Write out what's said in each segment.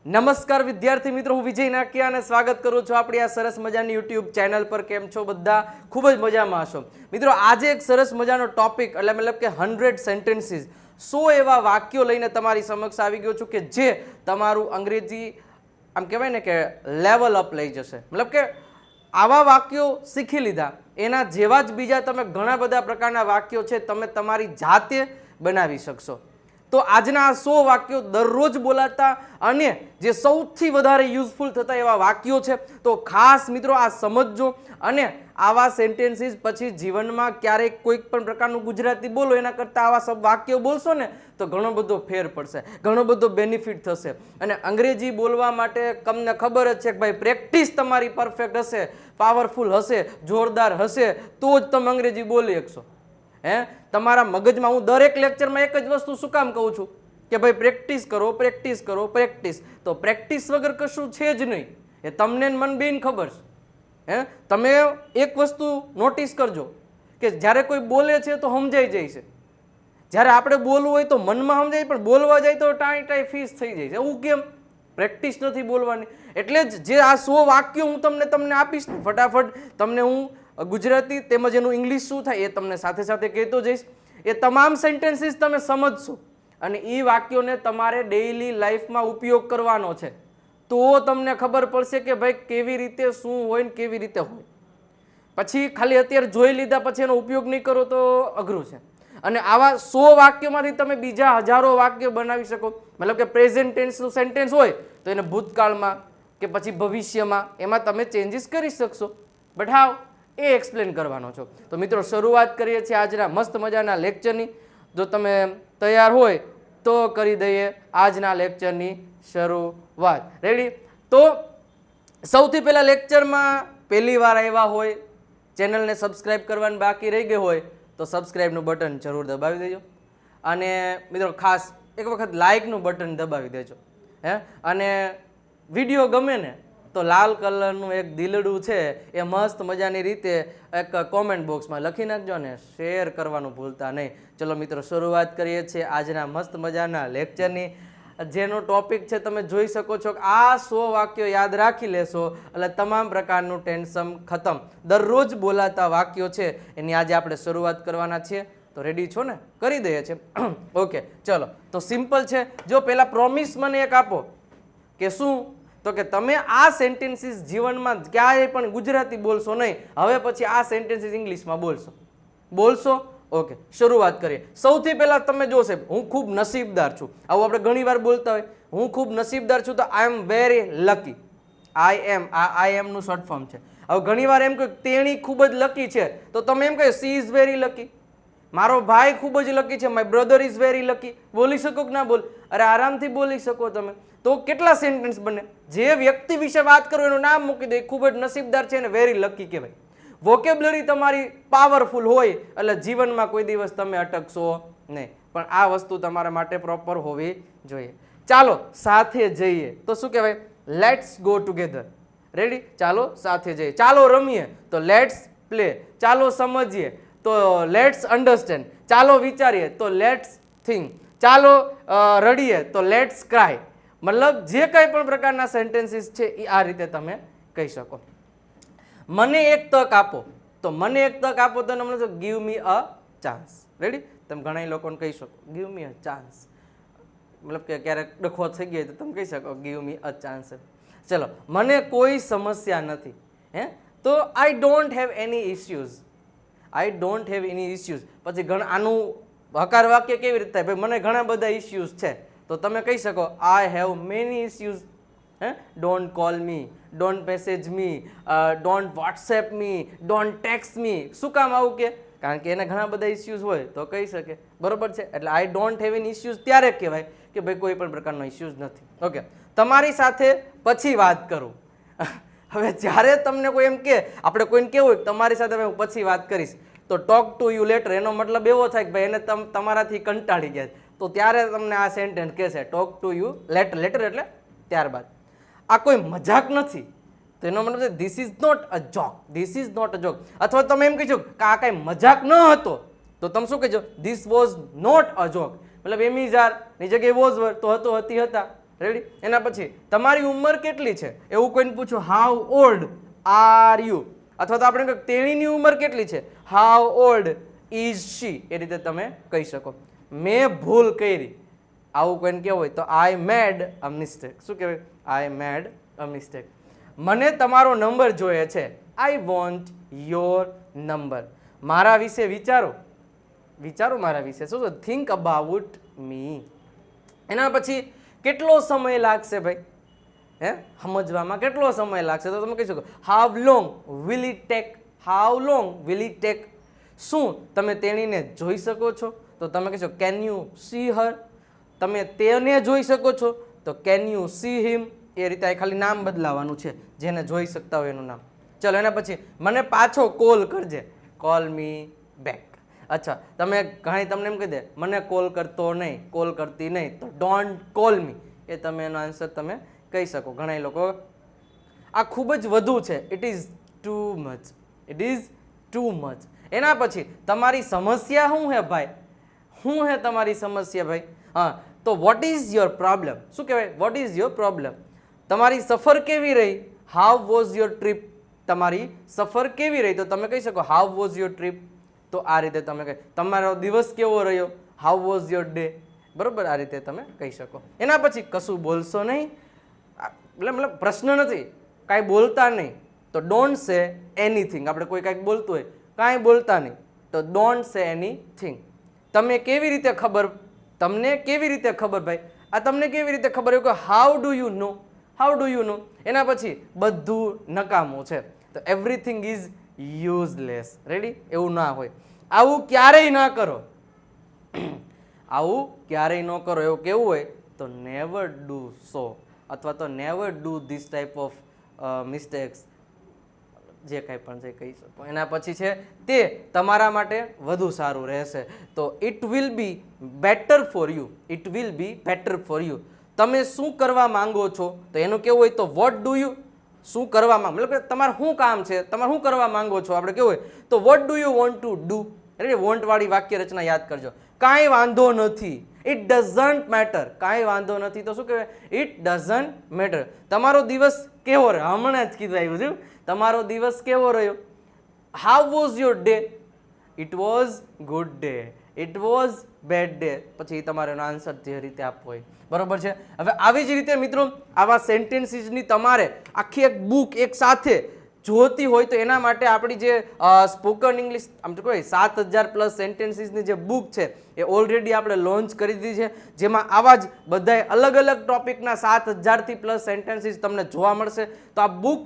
નમસ્કાર વિદ્યાર્થી મિત્રો, હું વિજય નાકિયા અને સ્વાગત કરું છું આપણી આ સરસ મજાની યુટ્યુબ ચેનલ પર. કેમ છો બધા? ખૂબ જ મજામાં હશો મિત્રો. આજે એક સરસ મજાનો ટોપિક એટલે મતલબ કે 100 સેન્ટેન્સીસ, 100 એવા વાક્યો લઈને તમારી સમક્ષ આવી ગયો છું કે જે તમારું અંગ્રેજી આમ કહેવાય ને કે લેવલ અપ લઈ જશે. મતલબ કે આવા વાક્યો શીખી લીધા એના જેવા જ બીજા તમે ઘણા બધા પ્રકારના વાક્યો છે તમે તમારી જાતે બનાવી શકશો. તો આજના આ 100 વાક્યો દરરોજ બોલાતા અને જે સૌથી વધારે યુઝફુલ થતા એવા વાક્યો છે. તો ખાસ મિત્રો આ સમજજો અને આવા સેન્ટેન્સીસ પછી જીવનમાં ક્યારેક કોઈક પણ પ્રકારનું ગુજરાતી બોલો એના કરતાં આવા સબ વાક્યો બોલશો ને તો ઘણો બધો ફેર પડશે, ઘણો બધો બેનિફિટ થશે. અને અંગ્રેજી બોલવા માટે તમને ખબર જ છે કે ભાઈ પ્રેક્ટિસ તમારી પરફેક્ટ હશે, પાવરફુલ હશે, જોરદાર હશે તો જ તમે અંગ્રેજી બોલી શકશો. તમારા મગજમાં હું દરેક લેક્ચરમાં એક જ વસ્તુ શું કામ કહું છું કે ભાઈ પ્રેક્ટિસ કરો, પ્રેક્ટિસ કરો, પ્રેક્ટિસ. તો પ્રેક્ટિસ વગર કશું છે જ નહીં, એ તમને મન બેન ખબર છે. તમે એક વસ્તુ નોટિસ કરજો કે જ્યારે કોઈ બોલે છે તો સમજાઈ જાય છે, જ્યારે આપણે બોલવું હોય તો મનમાં સમજાય પણ બોલવા જાય તો ટાઈ ટાઈ ફીસ થઈ જાય છે. એવું કેમ? પ્રેક્ટિસ નથી બોલવાની. એટલે જ જે આ 100 વાક્યો હું તમને આપીશ ને ફટાફટ તમને હું ગુજરાતી તેમજ એનું ઇંગ્લિશ શું થાય એ તમને સાથે સાથે કહેતો જઈશ. એ તમામ સેન્ટેન્સીસ તમે સમજશો અને એ વાક્યોને તમારે ડેઇલી લાઈફમાં ઉપયોગ કરવાનો છે તો તમને ખબર પડશે કે ભાઈ કેવી રીતે શું હોય ને કેવી રીતે હોય. પછી ખાલી અત્યારે જોઈ લીધા પછી એનો ઉપયોગ નહીં કરો તો અઘરું છે. અને આવા 100 વાક્યોમાંથી તમે બીજા હજારો વાક્યો બનાવી શકો. મતલબ કે પ્રેઝન્ટ ટેન્સનું સેન્ટેન્સ હોય તો એને ભૂતકાળમાં કે પછી ભવિષ્યમાં એમાં તમે ચેન્જીસ કરી શકશો. બટ હાવ એ એક્સપ્લેન કરવાનો છો. તો મિત્રો શરૂઆત કરીએ છીએ આજના મસ્ત મજાના લેક્ચરની. જો તમે તૈયાર હોય તો કરી દઈએ આજના લેક્ચરની શરૂઆત. રેડી? તો સૌથી પહેલા લેક્ચરમાં પહેલી વાર આવ્યા હોય, ચેનલને સબસ્ક્રાઈબ કરવાનું બાકી રહી ગયું હોય તો સબસ્ક્રાઈબનું બટન જરૂર દબાવી દેજો. અને મિત્રો ખાસ એક વખત લાઇકનું બટન દબાવી દેજો. અને વિડીયો ગમે ને તો લાલ કલરનું એક દિલડું છે એ મસ્ત મજાની રીતે એક કોમેન્ટ બોક્સમાં લખી નાખજો ને શેર કરવાનું ભૂલતા નહીં. ચલો મિત્રો શરૂઆત કરીએ છીએ આજના મસ્ત મજાના લેક્ચરની. જેનો ટોપિક છે તમે જોઈ શકો છો કે આ 100 વાક્યો યાદ રાખી લેશો એટલે તમામ પ્રકારનું ટેન્શન ખતમ. દરરોજ બોલાતા વાક્યો છે એની આજે આપણે શરૂઆત કરવાના છીએ. તો રેડી છો ને? કરી દઈએ છીએ. ઓકે ચલો. તો સિમ્પલ છે. જો પહેલા પ્રોમિસ મને એક આપો કે શું, તો કે તમે આ સેન્ટેન્સીસ જીવનમાં ક્યાંય પણ ગુજરાતી બોલશો નહીં. હવે પછી આ સેન્ટેન્સીસ ઇંગ્લિશમાં બોલશો. ઓકે શરૂઆત કરીએ. સૌથી પહેલા તમે જોશે હું ખૂબ નસીબદાર છું. આવું આપણે ઘણી વાર બોલતા હોય, હું ખૂબ નસીબદાર છું. તો આઈ એમ વેરી લકી. આઈ એમ નું શોર્ટ ફોર્મ છે. હવે ઘણી વાર એમ કહે તેણી ખૂબ જ લકી છે તો તમે એમ કહે સી ઇઝ વેરી લકી. મારો ભાઈ ખૂબ જ લકી છે, my brother is very lucky. બોલી શકો કે ના બોલ? અરે આરામથી બોલી શકો તમે. તો કેટલા સેન્ટેન્સ બને? જે વ્યક્તિ વિશે વાત કરો એનું નામ મૂકી દે, ખૂબ જ નસીબદાર છે ને વેરી લકી કહેવાય. વોકેબ્યુલરી તમારી પાવરફુલ હોય એટલે જીવનમાં કોઈ દિવસ તમે અટકશો નહીં. પણ આ વસ્તુ તમારા માટે પ્રોપર હોવી જોઈએ. ચાલો સાથે જઈએ તો શું કહેવાય? Let's go together. રેડી? ચાલો સાથે જઈએ. ચાલો રમીએ તો લેટ્સ પ્લે. ચાલો સમજીએ તો લેટ્સ અન્ડરસ્ટેન્ડ. ચાલો વિચારીએ તો લેટ્સ થિંક. ચાલો રડીએ તો લેટ્સ ક્રાય. મતલબ જે કંઈ પણ પ્રકારના સેન્ટેન્સીસ છે એ આ રીતે તમે કહી શકો. મને એક તક આપો તો મને એક તક આપો તો મને ગીવ મી અ ચાન્સ. રેડી? તમે ઘણા લોકોને કહી શકો ગીવ મી અ ચાન્સ. મતલબ કે ક્યારેક ડખો થઈ ગયો તો તમે કહી શકો ગીવ મી અ ચાન્સ. ચલો, મને કોઈ સમસ્યા નથી. તો I don't have any issues. I don't have any issues. પછી આનું હકાર વાક્ય કેવી રીતે થાય? ભાઈ મને ઘણા બધા ઇસ્યુઝ છે તો તમે કહી શકો I have many issues. Don't call me, don't message me, don't WhatsApp me, don't text me. શું કામ આવું કે? કારણ કે એને ઘણા બધા ઇસ્યુઝ હોય તો કહી શકે. બરોબર છે? એટલે I don't have any issues ત્યારે કહેવાય કે ભાઈ કોઈ પણ પ્રકારનો ઇસ્યુઝ નથી. ઓકે, તમારી સાથે પછી વાત કરું. હવે જ્યારે તમને કોઈ એમ કે, આપણે કોઈને કેવું હોય તમારી સાથે હું પછી વાત કરીશ તો ટોક ટુ યુ લેટર, એનો મતલબ એવો થાય કે ભાઈ એને તમારાથી કંટાળી ગયા તો ત્યારે તમને આ સેન્ટેન્સ કહેશે talk to you letter. Letter એટલે ત્યારબાદ. આ કોઈ મજાક નથી તો એનો મતલબ છે this is not a joke. This is not a joke. અથવા તમે એમ કહીશો કે આ કાંઈ મજાક ન હતો તો તમે શું કહેજો? This was not a joke. મતલબ એમ ઇઝ આર ની જગ્યાએ વોઝ વર તો હતો હતી હતા. રેડી. એના પછી તમારી ઉંમર કેટલી છે એવું કોઈને પૂછું, હાઉ ઓલ્ડ આર યુ, અથવા તો આપણે કહ્યું તેણીની ઉંમર કેટલી છે, હાઉ ઓલ્ડ ઇઝ શી, એ રીતે તમે કહી શકો. મેં ભૂલ કરી, આવું કોઈને કહેવું હોય તો આઈ મેડ અ મિસ્ટેક. શું કહેવાય? આઈ મેડ અ મિસ્ટેક. મને તમારો નંબર જોઈએ છે, આઈ વોન્ટ યોર નંબર. મારા વિશે વિચારો, વિચારો મારા વિશે. શું? Think about me. એના પછી કેટલો સમય લાગશે ભાઈ, સમજવામાં કેટલો સમય લાગશે? તો તમે કહી શકો how long will it take, how long will it take. શું તમે તેણીને જોઈ શકો છો? તો તમે કહેશો કેન યુ સી હર. તમે તેને જોઈ શકો છો તો કેન યુ સી હિમ. એ રીતે ખાલી નામ બદલાવાનું છે, જેને જોઈ શકતા હોય એનું નામ. ચલો એના પછી મને પાછો કોલ કરજે, કોલ મી બેક. અચ્છા, તમે ઘણી તમને એમ કહી દે મને કોલ કરતો નહીં, કોલ કરતી નહીં, તો ડોન્ટ કોલ મી, એ તમે એનો આન્સર તમે કહી શકો. ઘણા લોકો આ ખૂબ જ વધુ છે, it is too much, it is too much. એના પછી તમારી સમસ્યા શું હે ભાઈ, શું હે તમારી સમસ્યા ભાઈ? હા, તો વોટ ઇઝ યોર પ્રોબ્લેમ. શું કહેવાય? What is your problem. તમારી સફર કેવી રહી, હાઉ વોઝ યોર ટ્રીપ. તમારી સફર કેવી રહી તો તમે કહી શકો હાઉ વોઝ યોર ટ્રીપ. તો આ રીતે તમે કહી, તમારો દિવસ કેવો રહ્યો, હાઉ વોઝ યોર ડે. બરોબર, આ રીતે તમે કહી શકો. એના પછી કશું બોલશો નહીં, મતલબ પ્રશ્ન નથી, કાંઈ બોલતા નહીં, તો ડોન્ટ સે એનીથિંગ. આપણે કોઈ કાંઈક બોલતું હોય, કાંઈ બોલતા નહીં, તો ડોન્ટ સે એનીથિંગ. તમે કેવી રીતે ખબર, તમને કેવી રીતે ખબર ભાઈ, આ તમને કેવી રીતે ખબર એવું કે how do you know, how do you know. એના પછી બધું નકામું છે, તો એવરીથિંગ ઇઝ યુઝલેસ. રેડી? એવું ના હોય. આવું ક્યારેય ના કરો, આવું ક્યારેય ન કરો. એવું કેવું હોય તો નેવર ડુ સો, અથવા તો never do this type of mistakes, જે કાંઈ પણ જે કહી શકો. એના પછી છે તે તમારા માટે વધુ સારું રહેશે, તો it will be better for you, it will be better for you. તમે શું કરવા માંગો છો તો એનું કેવું હોય તો વોટ ડુ યુ, શું કરવા માંગો, મતલબ કે તમારે શું કામ છે, તમારે શું કરવા માંગો છો. આપણે કેવું હોય તો what do you want to do. એટલે વોન્ટ વાળી વાક્ય રચના યાદ કરજો. કાંઈ વાંધો નથી, ઇટ ડઝન્ટ મેટર. કાંઈ વાંધો નથી તો શું કહેવાય? It doesn't matter. તમારો દિવસ કેવો રહ્યો, હમણાં જ કીધું આવ્યું છું, તમારો દિવસ કેવો રહ્યો, how was your day. It was good day, it was bad day. પછી તમારે એનો આન્સર જે રીતે આપવો હોય. બરોબર છે? હવે આવી જ રીતે મિત્રો આવા સેન્ટેન્સીસની તમારે આખી એક બુક એક સાથે જોતી હોય તો એના માટે આપણી જે સ્પોકન ઇંગ્લિશ આમ તો કોઈ 7000+ સેન્ટેન્સીસની જે બુક છે એ ઓલરેડી આપણે લોન્ચ કરી દીધી છે, જેમાં આવા જ બધાય અલગ અલગ ટોપિકના 7000+ સેન્ટેન્સીસ તમને જોવા મળશે. તો આ બુક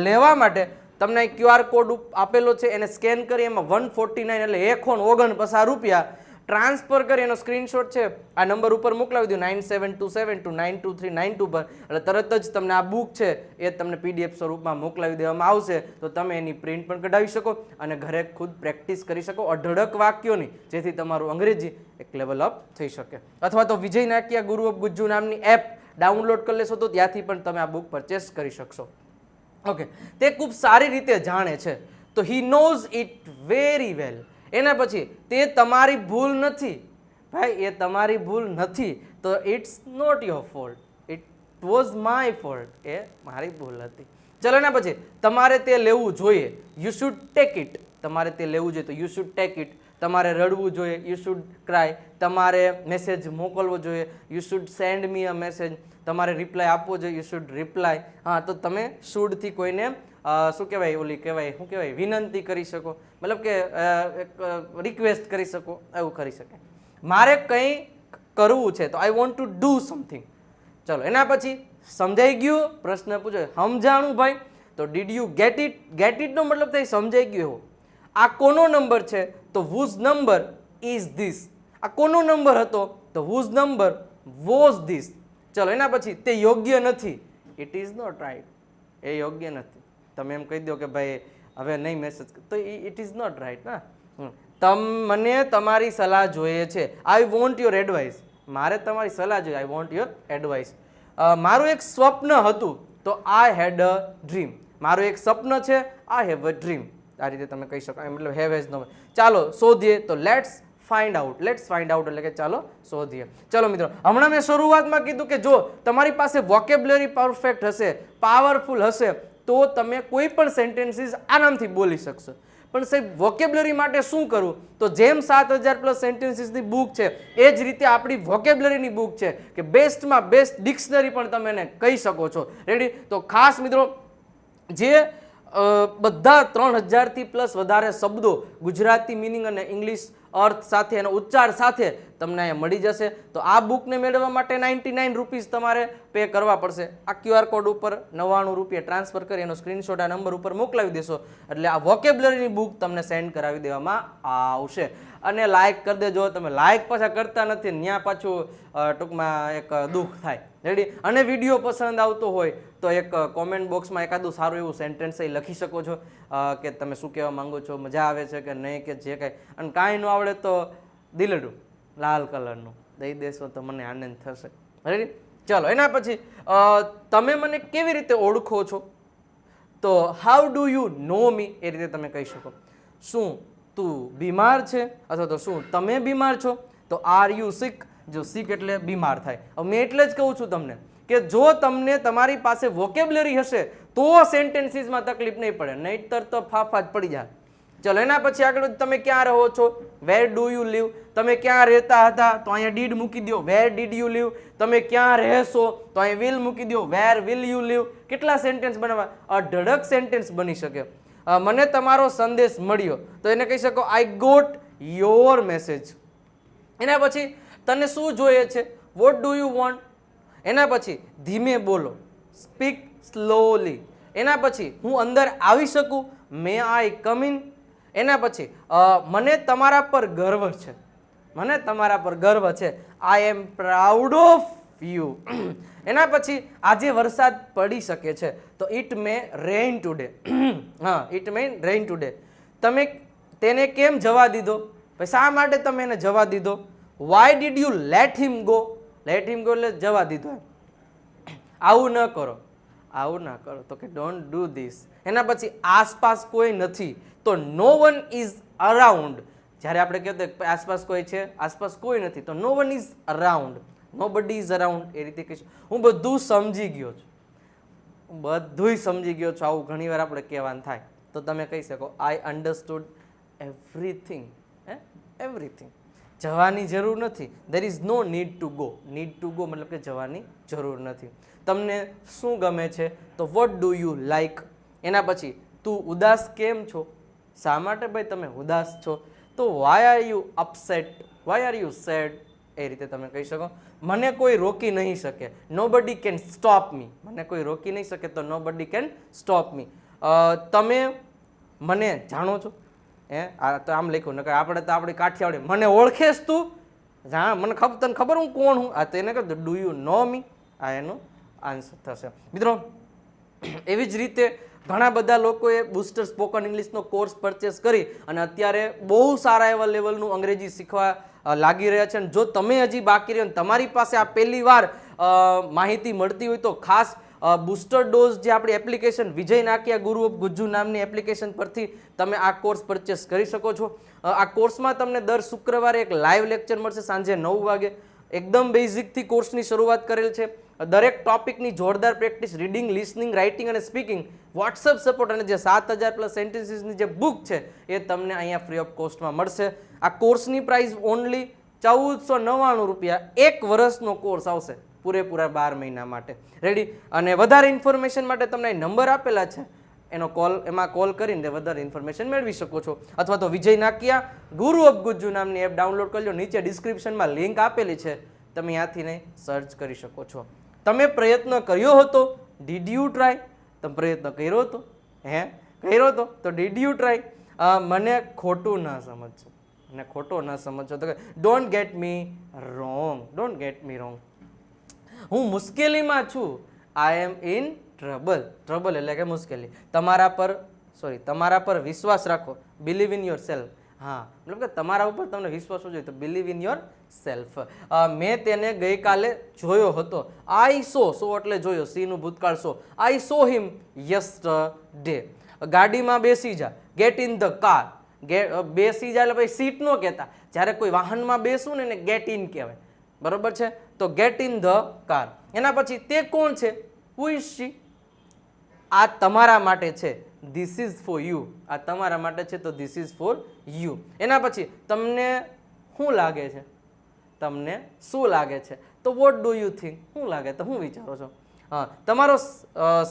લેવા માટે તમને QR કોડ આપેલો છે, એને સ્કેન કરી એમાં 149 એટલે ₹149 ટ્રાન્સફર કરી એનો સ્ક્રીનશોટ છે આ નંબર ઉપર મોકલાવી દો 9727292392 પર, એટલે તરત જ તમને આ બુક છે એ તમને PDF સ્વરૂપમાં મોકલાવી દેવામાં આવશે. તો તમે એની પ્રિન્ટ પણ કઢાવી શકો અને ઘરે ખુદ પ્રેક્ટિસ કરી શકો અઢળક વાક્યોની, જેથી તમારું અંગ્રેજી એક લેવલ અપ થઈ શકે. અથવા તો વિજય નાકિયા ગુરુ ઓફ ગુજ્જુ નામની એપ ડાઉનલોડ કરી લેશો તો ત્યાંથી પણ તમે આ બુક પરચેસ કરી શકશો. ઓકે, તે ખૂબ સારી રીતે જાણે છે, તો he knows it very well. એના પછી તે તમારી ભૂલ નથી ભાઈ, એ તમારી ભૂલ નથી, તો it's not your fault, it was my fault, એ મારી ભૂલ હતી. ચલો એના પછી તમારે તે લેવું જોઈએ, યુ શુડ ટેક ઇટ. તમારે તે લેવું જોઈએ તો યુ શુડ ટેક ઇટ. તમારે રડવું જોઈએ, યુ શુડ ક્રાય. તમારે મેસેજ મોકલવો જોઈએ, you should send me a message. તમારે રિપ્લાય આપવો જોઈએ, યુ શુડ રિપ્લાય. હા, તો તમે શુડથી કોઈને શું કહેવાય, ઓલી કહેવાય, શું કહેવાય, વિનંતી કરી શકો, મતલબ કે રિક્વેસ્ટ કરી શકો, એવું કરી શકાય. મારે કંઈ કરવું છે તો I want to do something. ચલો એના પછી સમજાઈ ગયું, પ્રશ્ન પૂછો સમજાણું ભાઈ, તો did you get it. Get ઇટનો મતલબ થાય સમજાઈ ગયું એવો. આ કોનો નંબર છે તો whose number is this. આ કોનો નંબર હતો તો whose number was this. ચલો એના પછી તે યોગ્ય નથી, ઇટ ઇઝ નોટ રાઈટ. એ યોગ્ય નથી. તમે એમ કહી દો કે ભાઈ હવે નહીં મેસેજ, તો ઇટ ઇઝ નોટ રાઈટ ના. મને તમારી સલાહ જોઈએ છે, આઈ વોન્ટ યોર એડવાઇસ. મારે તમારી સલાહ જોઈએ, આઈ વોન્ટ યોર એડવાઇસ. મારું એક સ્વપ્ન હતું તો આઈ હેડ અ ડ્રીમ. મારું એક સ્વપ્ન છે, આઈ હેવ અ ડ્રીમ. આ રીતે તમે કહી શકો, મતલબ હેવ હેઝ નો. ચાલો શોધીએ તો લેટ્સ ફાઇન્ડ આઉટ એટલે કે ચાલો શોધીએ. ચલો મિત્રો, હમણાં મેં શરૂઆતમાં કીધું કે જો તમારી પાસે વોકેબ્યુલરી પરફેક્ટ હશે, પાવરફુલ હશે, તો તમે કોઈ પણ સેન્ટેન્સીસ આરામથી બોલી શકશો. પણ સાહેબ વોકેબ્યુલરી માટે શું કરવું? તો જેમ 7000+ સેન્ટેન્સીસની બુક છે એ જ રીતે આપણી વોકેબ્યુલરીની બુક છે કે બેસ્ટમાં બેસ્ટ ડિક્શનરી પણ તમે એને કહી શકો છો. રેડી? તો ખાસ મિત્રો, જે બધા 3000થી પ્લસ વધારે શબ્દો ગુજરાતી મિનિંગ અને ઇંગ્લિશ અર્થ સાથે અને ઉચ્ચાર સાથે તમને અહીંયા મળી જશે. તો આ બુકને મેળવવા માટે 99 રૂપીસ તમારે પે કરવા પડશે. આ QR કોડ ઉપર 99 રૂપિયા ટ્રાન્સફર કરી એનો સ્ક્રીનશોટ આ નંબર ઉપર મોકલાવી દેશો એટલે આ વોકેબ્યુલરીની બુક તમને સેન્ડ કરાવી દેવામાં આવશે. અને લાઇક કરી દેજો. તમે લાઇક પાછા કરતા નથી, ત્યાં પાછું ટૂંકમાં એક દુઃખ થાય. રેડી? અને વિડીયો પસંદ આવતો હોય તો એક કોમેન્ટ બોક્સમાં એકાદું સારું એવું સેન્ટેન્સ એ લખી શકો છો કે તમે શું કહેવા માંગો છો, મજા આવે છે કે નહીં, કે જે કાંઈ. અને કાંઈ ન આવડે તો દિલડું લાલ કલરનું દઈ દેશો તો મને આનંદ થશે. રેડી? ચલો, એના પછી તમે મને કેવી રીતે ઓળખો છો? તો હાઉ ડુ યુ નો મી, એ રીતે તમે કહી શકો. શું તું બીમાર છે? અથવા તો શું તમે બીમાર છો? તો આર યુ સિક. જો સિક એટલે બીમાર થાય. હવે મેં એટલે જ કહું છું તમને કે જો તમને તમારી પાસે વોકેબ્યુલરી હશે તો સેન્ટેન્સીસમાં તકલીફ નહીં પડે, નહીંતર તો ફાફા જ પડી જાય. ચલો, એના પછી આગળ તમે ક્યાં રહો છો? Where do you live. તમે ક્યાં રહેતા હતા? તો અહીંયા ડીડ મૂકી દો. Where did you live. તમે ક્યાં રહેશો? તો અહીં વિલ મૂકી દો. Where will you live. કેટલા સેન્ટેન્સ બનાવવા? અઢળક સેન્ટેન્સ બની શકે. મને તમારો સંદેશ મળ્યો તો એને કહી શકો આઈ ગોટ યોર મેસેજ. એના પછી તને શું જોઈએ છે? What do you want. એના પછી ધીમે બોલો, સ્પીક સ્લોલી. એના પછી હું અંદર આવી શકું? મે આઈ કમ ઇન. એના પછી મને તમારા પર ગર્વ છે. મને તમારા પર ગર્વ છે. આઈ એમ પ્રાઉડ ઓફ યુ. એના પછી આજે વરસાદ પડી શકે છે તો ઇટ મે રેઇન ટુડે. હા, ઇટ મે રેઇન ટુડે. તમે તેને કેમ જવા દીધો? શા માટે તમે એને જવા દીધો? Why did you late him go. Late him go એટલે જવા દીધો. આવું ન કરો, આવું ના કરો, તો કે ડોન્ટ ડુ ધીસ. એના પછી આસપાસ કોઈ નથી તો નો વન ઇઝ અરાઉન્ડ. જ્યારે આપણે કહેતા આસપાસ કોઈ છે, આસપાસ કોઈ નથી તો નો વન ઇઝ અરાઉન્ડ. નો બડી ઇઝ અરાઉન્ડ. એ રીતે કહીશું હું બધું સમજી ગયો છું, હું બધુંય સમજી ગયો છું. આવું ઘણીવાર આપણે કહેવાનું થાય તો તમે કહી શકો આઈ અન્ડરસ્ટુડ એવરીથિંગ. એવરીથિંગ. જવાની જરૂર નથી. There is no need to go. Need to go મતલબ કે જવાની જરૂર નથી. તમને શું ગમે છે? તો વોટ ડુ યુ લાઈક. એના પછી તું ઉદાસ કેમ છો? શા માટે ભાઈ તમે ઉદાસ છો? તો why are you upset. Why are you sad. એ રીતે તમે કહી શકો. મને કોઈ રોકી નહીં શકે. નો બડી કેન સ્ટોપ મી. મને કોઈ રોકી નહીં શકે તો નો બડી કેન સ્ટોપ મી. તમે મને જાણો છો? આ તો આમ લખ્યું ને આપણે તો આપણી કાઠિયાવાડી મને ઓળખેશ તું? હા, મને તને ખબર હું કોણ હું? આ તેને કહે ડુ યુ નો મી. આ એનો આન્સર થશે. મિત્રો, એવી જ રીતે ઘણા બધા લોકોએ બુસ્ટર સ્પોકન ઇંગ્લિશનો કોર્સ પરચેસ કરી અને અત્યારે બહુ સારા એવા લેવલનું અંગ્રેજી શીખવા લાગી રહ્યા છે. અને જો તમે હજી બાકી રહ્યો તમારી પાસે આ પહેલી વાર માહિતી મળતી હોય તો ખાસ બુસ્ટર ડોઝ જે આપણી એપ્લિકેશન વિજય નાકિયા ગુરુ ઓફ ગુજ્જુ નામની એપ્લિકેશન પરથી તમે આ કોર્સ પરચેસ કરી શકો છો. આ કોર્સમાં તમને દર શુક્રવારે એક લાઈવ લેક્ચર મળશે સાંજે 9 વાગે. એકદમ બેઝિકથી કોર્સની શરૂઆત કરેલ છે. દરેક ટોપિકની જોરદાર પ્રેક્ટિસ, રીડિંગ, લિસનિંગ, રાઇટિંગ અને સ્પીકિંગ, વોટ્સઅપ સપોર્ટ અને જે 7000+ સેન્ટેન્સીસની જે બુક છે એ તમને અહીંયા ફ્રી ઓફ કોસ્ટમાં મળશે. આ કોર્સની પ્રાઇસ ઓનલી 1499 રૂપિયા. 1 વર્ષનો કોર્સ આવશે પૂરેપૂરા 12 મહિના માટે. રેડી? અને વધારે ઇન્ફોર્મેશન માટે તમને નંબર આપેલા છે એમાં કોલ કરીને વધારે ઇન્ફોર્મેશન મેળવી શકો છો. અથવા તો વિજય નાકિયા ગુરુ ઓફ ગુજ્જુ નામની એપ ડાઉનલોડ કરી લો. નીચે ડિસ્ક્રિપ્શનમાં લિંક આપેલી છે, તમે ત્યાંથી સર્ચ કરી શકો છો. તમે પ્રયત્ન કર્યો હતો? Did you try? તમે પ્રયત્ન કર્યો હતો? કર્યો હતો તો ડીડ યુ ટ્રાય? મને ખોટું ના સમજજો. મને ખોટો ના સમજજો તો don't get me wrong. Don't get me wrong. હું મુશ્કેલીમાં છું. આઈ એમ ઇન ટ્રબલ. ટ્રબલ એટલે કે મુશ્કેલી. તમારા પર વિશ્વાસ રાખો. Believe in your self. હા, મતલબ કે તમારા ઉપર તમને વિશ્વાસ જોઈએ તો બિલીવ ઇન યોર સેલ્ફ. મેં તેને ગઈકાલે જોયો હતો. આઈ સો એટલે જોયો, સીનું ભૂતકાળ સો. આઈ સો હિમ યસ્ટરડે. ગાડીમાં બેસી જા. Get in the car. બેસી જા એટલે પછી સીટ ન કહેતા, જ્યારે કોઈ વાહનમાં બેસવું ને એને ગેટ ઇન કહેવાય, બરોબર છે? તો ગેટ ઇન ધ કાર. એના પછી તે કોણ છે? Who is she? આ તમારા માટે છે, ધીસ ઇઝ ફોર યુ. આ તમારા માટે છે તો ધીસ ઇઝ ફોર યુ. એના પછી તમને શું લાગે છે? તમને શું લાગે છે? તો વોટ ડુ યુ થિંક? શું લાગે તો શું વિચારો છો? હા, તમારો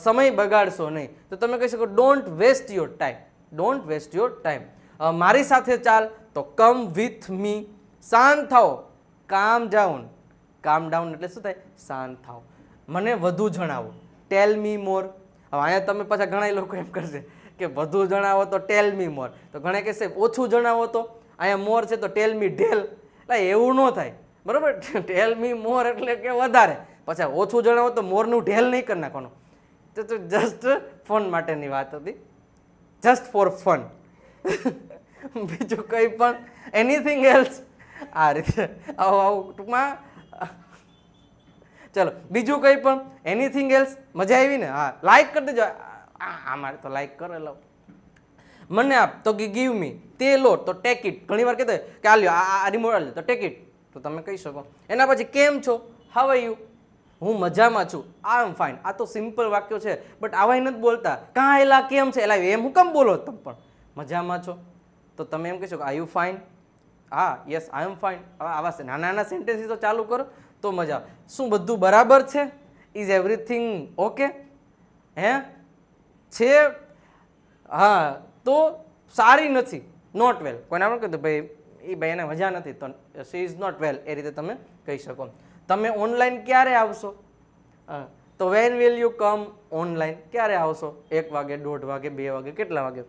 સમય બગાડશો નહીં, તો તમે કહી શકો don't waste your time. Don't waste your time. મારી સાથે ચાલ, તો કમ વિથ મી. શાંત થાઓ, કામ ડાઉન. કામ ડાઉન એટલે શું થાય? શાંત થાઓ. મને વધુ જણાવો, ટેલ મી મોર. હવે અહીંયા તમે પાછા ઘણા લોકો એમ કરશે કે વધુ જણાવો તો ટેલ મી મોર, તો ઘણા કહેશે ઓછું જણાવો તો અહીંયા મોર છે તો ટેલ મી ઢેલ. એટલે એવું ન થાય, બરોબર? ટેલ મી મોર એટલે કે વધારે, પછી ઓછું જણાવો તો મોરનું ઢેલ નહીં કરી નાખવાનું. તો જસ્ટ ફન માટેની વાત હતી, જસ્ટ ફોર ફન. બીજું કંઈ પણ એનીથિંગ એલ્સ? આ રીતે આવું ટૂંકમાં. ચલો, બીજું કંઈ પણ એનીથિંગ એલ્સ? મજા આવી ને? હા, લાઈક કરી દેજો. મારે તો લાઈક કરેલો. મને આપ તો કે ગીવ મી. તે લો તો ટેક ઇટ. ઘણી વાર કહેતા કે આ લ્યો, આ રિમોટ લે તો ટેક ઇટ, તો તમે કહી શકો. એના પછી કેમ છો? How are you? હું મજામાં છું. આઈ એમ ફાઇન. આ તો સિમ્પલ વાક્યો છે, બટ આવાય નથી બોલતા. કાં એલા કેમ છે? એલા એમ હું કેમ બોલો? તમે પણ મજામાં છો તો તમે એમ કહી શકો આર યુ ફાઇન? હા, યસ આઈ એમ ફાઇન. આવા નાના નાના સેન્ટેન્સીસ તો ચાલુ કરો તો મજા આવે. શું બધું બરાબર છે? Is everything okay? હે છે? હા, તો સારી નથી, નોટ વેલ. કોઈને આપણે કહ્યું ભાઈ એ ભાઈ એને મજા નથી, તો શી ઇઝ નોટ વેલ. એ રીતે તમે કહી શકો. તમે ઓનલાઈન ક્યારે આવશો? તો when will you come online? ક્યારે આવશો? 1 વાગે, 1:30 વાગે, 2 વાગે, કેટલા વાગે?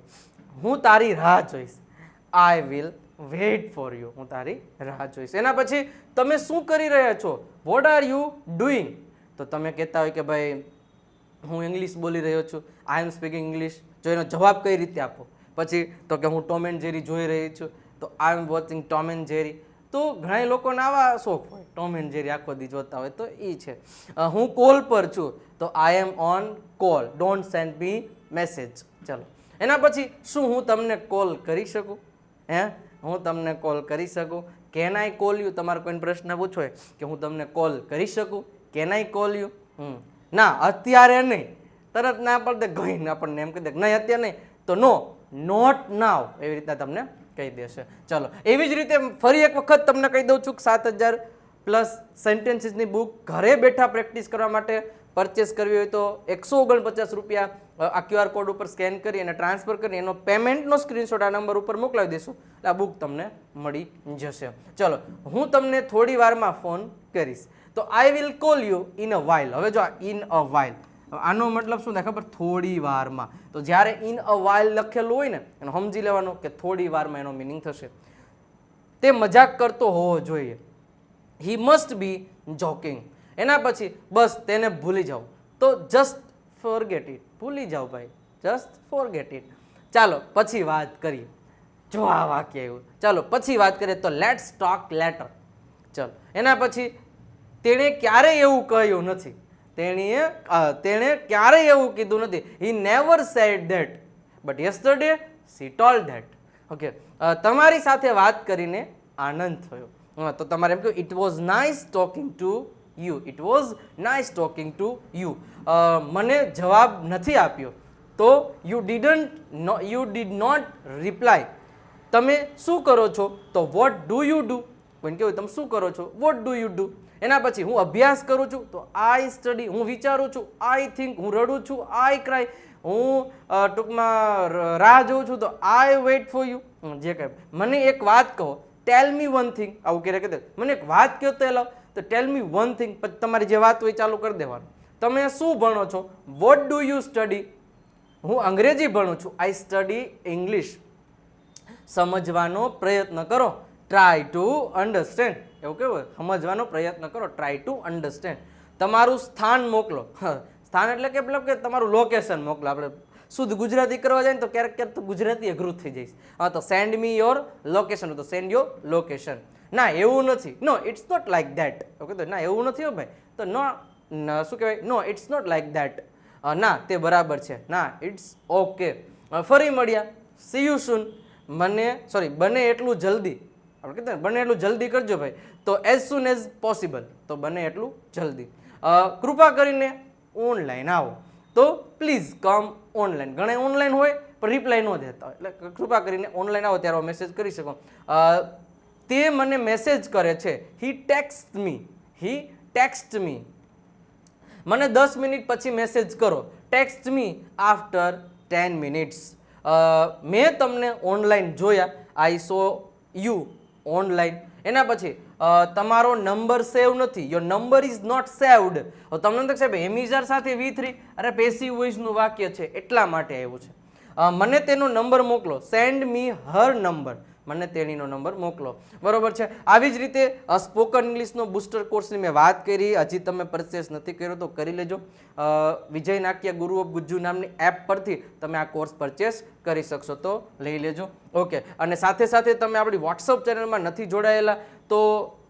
હું તારી રાહ જોઈશ. I will weight for you. હું તારી રાહ જોઈશ. એના પછી તમે શું કરી રહ્યા છો? What are you doing? તો તમે કહેતા હોય કે ભાઈ હું ઇંગ્લિશ બોલી રહ્યો છું, આઈ એમ સ્પીકિંગ ઇંગ્લિશ. જો એનો જવાબ કઈ રીતે આપો? પછી તો કે હું ટોમ એન્ડ જેરી જોઈ રહી છું, તો I M watching Tom and Jerry. તો ઘણા લોકોને આવા શોખ હોય, ટોમ એન્ડ જેરી આખો દી જોતા હોય, તો એ છે. હું કોલ પર છું, તો I am on call. Don't send me message. ચલો, એના પછી શું હું તમને કોલ કરી શકું? હે, હું તમને કોલ કરી શકું? Can I call you? તમારે કોઈને પ્રશ્ન પૂછો હોય કે હું તમને કોલ કરી શકું? Can I call you? ના, અત્યારે નહીં. તરત ના પડે ગઈને આપણને એમ કહી દે નહીં અત્યારે નહીં, તો નો, નોટ નાવ. એવી રીતના તમને કહી દેશે. ચલો, એવી જ રીતે ફરી એક વખત તમને કહી દઉં છું કે 7000+ સેન્ટેન્સીસની બુક ઘરે બેઠા પ્રેક્ટિસ કરવા માટે પરચેસ કરવી હોય તો 149 રૂપિયા આ QR કોડ ઉપર સ્કેન કરી અને ટ્રાન્સફર કરી એનો પેમેન્ટનો સ્ક્રીનશોટ આ નંબર ઉપર મોકલાવી દેશું, એટલે આ બુક તમને મળી જશે. ચલો, હું તમને થોડી વારમાં ફોન કરીશ. તો I will call you in a while. હવે જો ઇન અ વાઇલ, આનો મતલબ શું થાય ખબર? થોડી વારમાં. તો જ્યારે ઇન અ વાઇલ લખેલું હોય ને એને સમજી લેવાનું કે થોડી વારમાં એનો મિનિંગ થશે. તે મજાક કરતો હોવો જોઈએ. He must be joking. એના પછી બસ તેને ભૂલી જાઓ, તો જસ્ટ ફોરગેટ ઇટ. ભૂલી જાઓ ભાઈ, જસ્ટ ફોરગેટ ઇટ. ચાલો પછી વાત કરીએ. જો આ વાક્ય એવું. ચાલો પછી વાત કરીએ તો લેટ્સ ટોક લેટર. ચલો, એના પછી તેણે ક્યારેય એવું કહ્યું નથી. તેણે ક્યારેય એવું કીધું નથી. He never said that, but yesterday she told that. Okay, તમારી સાથે વાત કરીને આનંદ થયો. તો તમારે એમ કહ્યું it was nice talking to you. It was nice talking to you. મને જવાબ નથી આપ્યો, તો યુ ડીડ નોટ રિપ્લાય. તમે શું કરો છો? તો વોટ ડુ યુ ડુ? કોઈને કહેવું તમે શું કરો છો? What do you do? એના પછી હું અભ્યાસ કરું છું, તો આઈ સ્ટડી. હું વિચારું છું, આઈ થિંક. હું રડું છું, આઈ ક્રાય. હું ટૂંકમાં રાહ જોઉં છું, તો આઈ વેઇટ ફોર યુ. જે કાંઈ. મને એક વાત કહો, ટેલ મી વન થિંગ. આવું ક્યારે કહેતા મને એક વાત કહો તો લાવ, તો ટેલ મી વન થિંગ. પછી તમારી જે વાત હોય ચાલુ કરી દેવાનું. તમે શું ભણો છો? What do you study? હું અંગ્રેજી ભણું છું, આઈ સ્ટડી ઇંગ્લિશ. સમજવાનો પ્રયત્ન કરો, ટ્રાય ટુ અન્ડરસ્ટેન્ડ. એવું કેવું? સમજવાનો પ્રયત્ન કરો, ટ્રાય ટુ અન્ડરસ્ટેન્ડ. તમારું સ્થાન મોકલો. સ્થાન એટલે કે મતલબ કે તમારું લોકેશન મોકલો. આપણે શુદ્ધ ગુજરાતી કરવા જાય ને તો ક્યારેક ક્યારેક તો ગુજરાતી અઘરું થઈ જઈશ. હા, તો સેન્ડ મી યોર લોકેશન, તો સેન્ડ યોર લોકેશન. ના એવું નથી, no it's not like that. Okay, તો ના એવું નથી હો ભાઈ, તો નો શું કહેવાય? નો ઇટ્સ નોટ લાઈક ધેટ. ના તે બરાબર છે, ના ઇટ્સ ઓકે. ફરી મળ્યા, સી યુ સૂન. બને એટલું જલ્દી. આપણે કહેતા બને એટલું જલ્દી કરજો ભાઈ, તો એઝ સુન એઝ પોસિબલ, તો બને એટલું જલ્દી. કૃપા કરીને ઓનલાઈન આવો, તો પ્લીઝ કમ ઓનલાઈન. ઘણા ઓનલાઈન હોય પણ રિપ્લાય ન દેતા હોય, એટલે કૃપા કરીને ઓનલાઈન આવો ત્યારે મેસેજ કરી શકો. તે મને મેસેજ કરે છે, હી ટેક્સ્ટ મી, મને 10 મિનિટ પછી મેસેજ કરો, ટેક્સ્ટ મી આફ્ટર 10 મિનિટ્સ. મેં તમને ઓનલાઈન જોયા, આઈ સો યુ ઓનલાઈન. એના પછી તમારો નંબર સેવ નથી, your number is not saved. તમને તો સાહેબ એમિઝાર સાથે V3, અરે પેસિવ વોઇસનું વાક્ય છે એટલા માટે આવ્યું છે. મને તેનો નંબર મોકલો, સેન્ડ મી હર નંબર, મને તેણીનો નંબર મોકલો. બરોબર છે. આવી જ રીતે સ્પોકન ઇંગ્લિશનો બુસ્ટર કોર્સની મેં વાત કરી, હજી તમે પરચેસ નથી કર્યો તો કરી લેજો. વિજય નાક્યા ગુરુ ઓફ ગુજ્જુ નામની એપ પરથી તમે આ કોર્સ પરચેસ કરી શકશો, તો લઈ લેજો. ઓકે. અને સાથે સાથે તમે આપણી વોટ્સઅપ ચેનલમાં નથી જોડાયેલા તો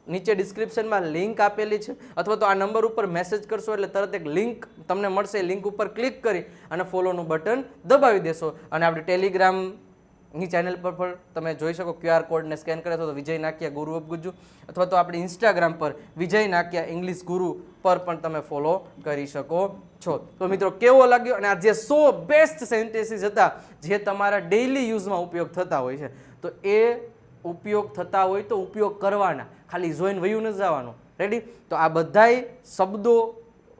નીચે ડિસ્ક્રિપ્શનમાં લિંક આપેલી છે, અથવા તો આ નંબર ઉપર મેસેજ કરશો એટલે તરત એક લિંક તમને મળશે, લિંક ઉપર ક્લિક કરી અને ફોલોનું બટન દબાવી દેશો. અને આપણી ટેલિગ્રામની ચેનલ પર પણ તમે જોઈ શકો, QR કોડને સ્કેન કરે તો વિજય નાક્યા ગુરુ ઓફ ગુજ્જુ, અથવા તો આપણી ઇન્સ્ટાગ્રામ પર વિજય નાક્યા ઇંગ્લિશ ગુરુ પર પણ તમે ફોલો કરી શકો છો. તો મિત્રો કેવો લાગ્યો, અને આ જે 100 બેસ્ટ સેન્ટેન્સીસ હતા જે તમારા ડેઇલી યુઝમાં ઉપયોગ થતા હોય છે, તો એ ઉપયોગ થતા હોય તો ઉપયોગ કરવાના, ખાલી જોઈને વયું ન જવાનું. રેડી? તો આ બધાય શબ્દો,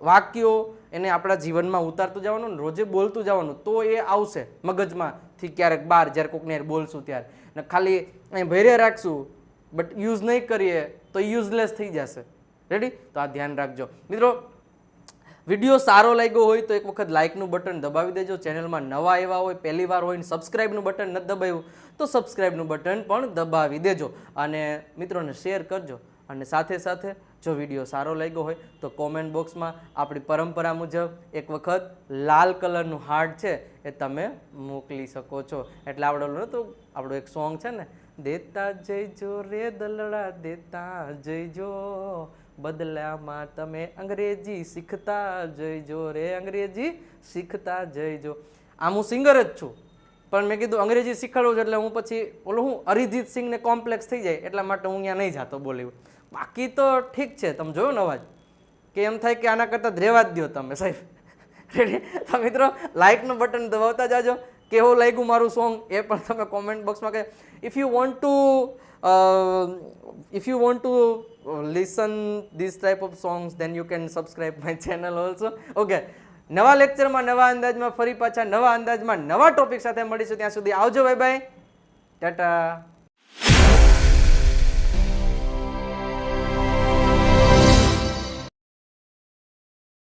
વાક્યો એને આપણા જીવનમાં ઉતારતું જવાનું, રોજે બોલતું જવાનું, તો એ આવશે મગજમાંથી ક્યારેક બહાર, જ્યારે કોકને બોલશું ત્યારે. ને ખાલી અહીં ભર્યા રાખશું બટ યુઝ નહીં કરીએ તો યુઝલેસ થઈ જશે. રેડી? તો આ ધ્યાન રાખજો મિત્રો. વિડીયો સારો લાગ્યો હોય તો એક વખત લાઇકનું બટન દબાવી દેજો. ચેનલમાં નવા એવા હોય, પહેલી વાર હોય ને સબસ્ક્રાઇબનું બટન નથી દબાવ્યું તો સબસ્ક્રાઇબનું બટન પણ દબાવી દેજો, અને મિત્રોને શેર કરજો. અને સાથે સાથે જો વિડીયો સારો લાગ્યો હોય તો કોમેન્ટ બોક્સમાં આપણી પરંપરા મુજબ એક વખત લાલ કલરનું હાર્ટ છે એ તમે મોકલી શકો છો. એટલે આપણું એક સોંગ છે ને, દેતા જઈજો રે દલડા દેતા જઈજો, બદલામાં તમે અંગ્રેજી શીખતા જઈજો રે, અંગ્રેજી શીખતા જઈજો. આમ હું સિંગર જ છું, પણ મેં કીધું અંગ્રેજી શીખવાડું છું એટલે હું પછી હું અરિજીત સિંહને કોમ્પ્લેક્સ થઈ જાય એટલા માટે હું અહીંયા નહીં જાતો બોલીવુડ. બાકી તો ઠીક છે. તમે જોયો ને અવાજ, કે એમ થાય કે આના કરતાં રહેવા જ દો તમે સાહેબ. રેડી? તો મિત્રો લાઇકનું બટન દબાવતા જાજો. કેવું લાગ્યું મારું સોંગ એ પણ તમે કોમેન્ટ બોક્સમાં કહે. If you want to listen this type of songs, then you can subscribe my channel also. Okay. નવા લેક્ચરમાં નવા અંદાજમાં ફરી પાછા નવા અંદાજમાં નવા ટોપિક સાથે મળીશું. ત્યાં સુધી આવજો. Bye bye, Tata.